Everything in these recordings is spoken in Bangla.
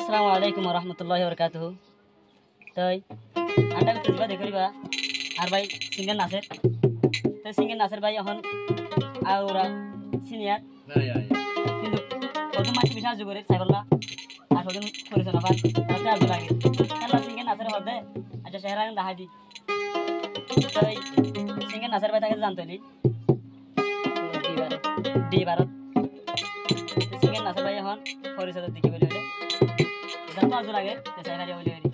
আসসালামু আলাইকুম রহমতুল্লাহি বরকাতুহু। তাই আন্ডা করতে যাবা দেখবা আর ভাই সিঙ্গার নাসের তো সিঙ্গার নাসের ভাই এখন আউরা সিনিয়র কিন্তু প্রথম মাসে বিশাল সাহায্য করে সাইবল্লা আর সজন করেছে না ভাই তাতে আজ লাগে খেলা সিঙ্গার নাসের মধ্যে আচ্ছা চেহারা দেখা দি তাই সিঙ্গার নাসের ভাই তাকে জানতে হলি ডি ভারত সিঙ্গার নাসের ভাই এখন পরিচয় দেখি বলে হলে জানতো আজ লাগে তো চেহারা বলে হলি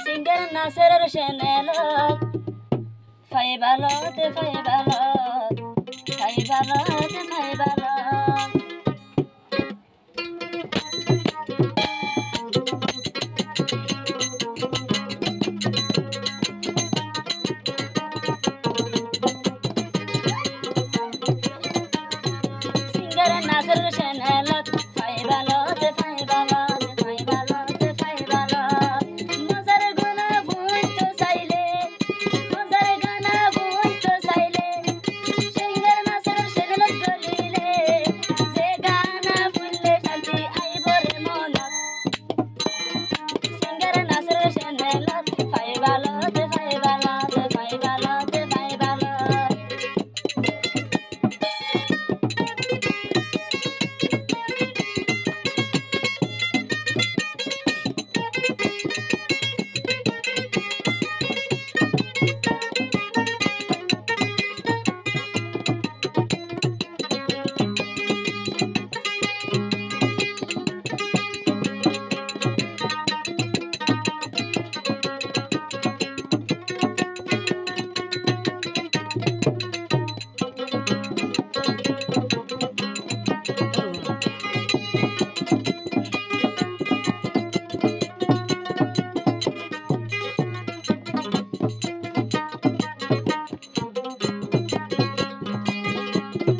সিঙ্গার নাসের শেনেল ফাই ভালো তে ফাই ভালো ফাই ভালো তে ফাই ভালো সিঙ্গার নাসের শেনেল ফাই ভালো তে ফাই ভালো ফাই ভালো তে ফাই ভালো মজার গানা বুঝতে চাইলে মজার গানা বুঝতে চাইলে সিঙ্গার নাসের শেনেল চলিলে সে গানা শুনলে শান্তি আইব রে মনত সিঙ্গার নাসের শেনেল ফাই ভালো তে ফাই ভালো ফাই ভালো তে ফাই ভালো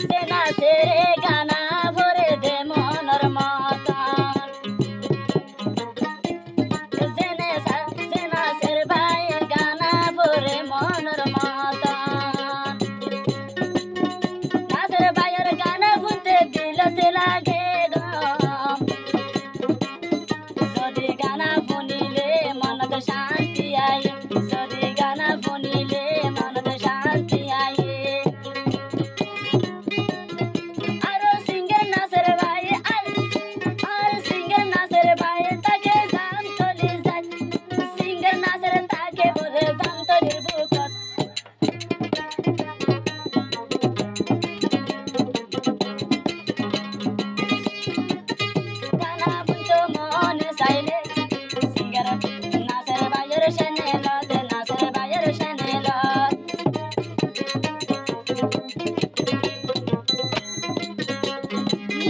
সেনা সেরে গানা ভরে দে মনের মতন সেনা সের ভাই গানা ভরে মনের মতন নাসের ভাইয়ের গানা শুনতে দিলতে লাগে গম যদি গানা শুনিলে মনত শান্তি আয়ে যদি গানা শুনিলে মনত শান্তি আয়ে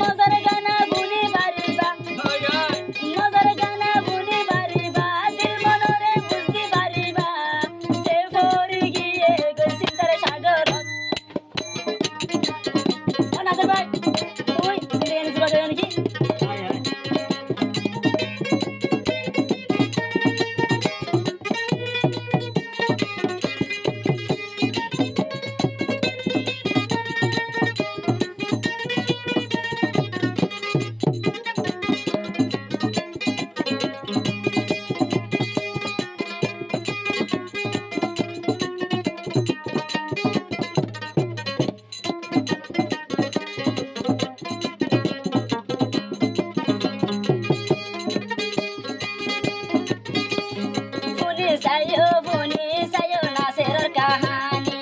মজার গানা বুনি বারিবা মজার গানা বুনি বারিবা দিল মনরে বুঝতে পারিবা সে ভরে গিয়ে গসিতার সাগর নাসের ভাই তুই সিরিয়ান সুরা দেন কি बुनी सायो नासेर कहानी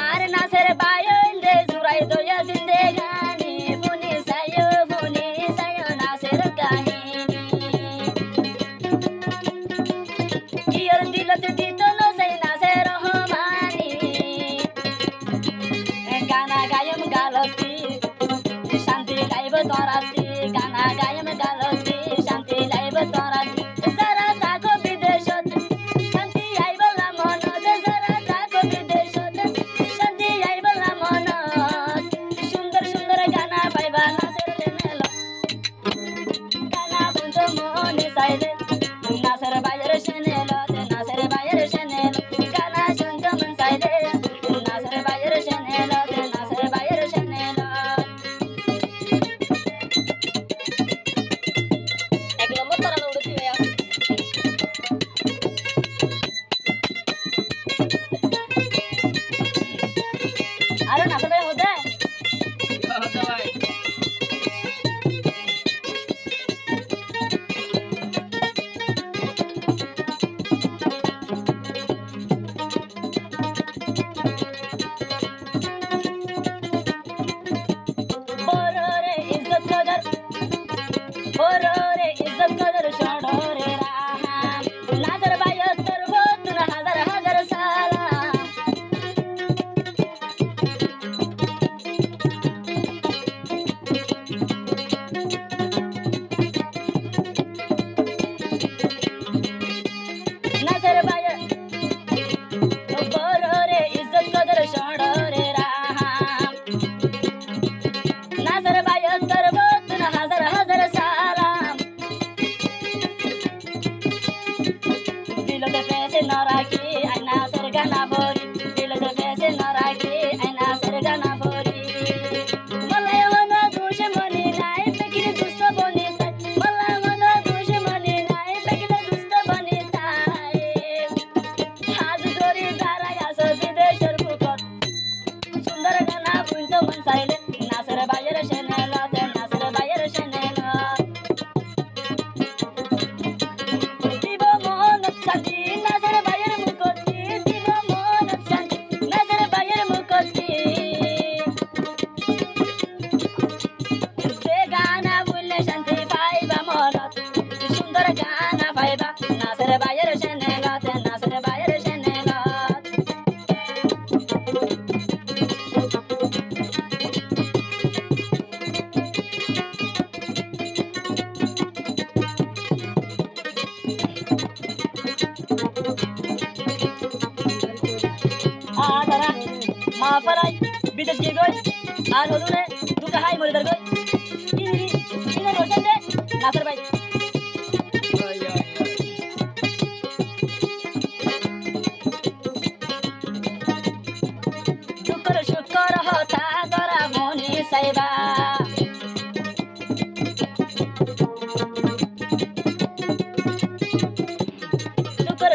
आर नासेर बायो इंदे जुराई दोया जिंदगानी बुनी सायो नासेर कहानी कियर दिलत दितो नो सै नासेर हमानी गाना गायम गालती शांति लाइब तराती गाना गायम गालती शांति लाइब तराती Bye bye. বাফারাই বিদেশ গিয়ে গই আর হলুনে দুটা হাই মরে দার গই ইনি ইনি রোশন দে নাসর ভাই শুকর হতা দরা মনে সাইবা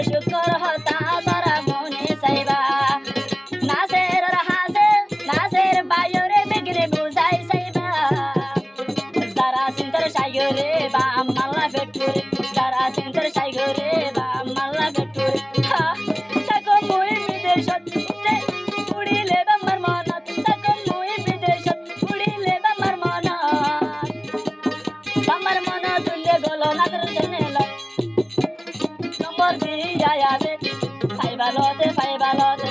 শুকর হতা দরা মনে সাইবা নাসের বায়রে বেগরে বুঝাই সাইবা সারা সিন্তর সাইগরে বা মাল্লা বেটুরে সারা সিন্তর সাইগরে বা মাল্লা বেটুরে তাকো মুই বিদেশত উড়িলে বামার মনত তাকো মুই বিদেশত উড়িলে বামার মনত তুলে গলো নাগর জেনেলা নম্বর দিয়া আছে ফাইবালতে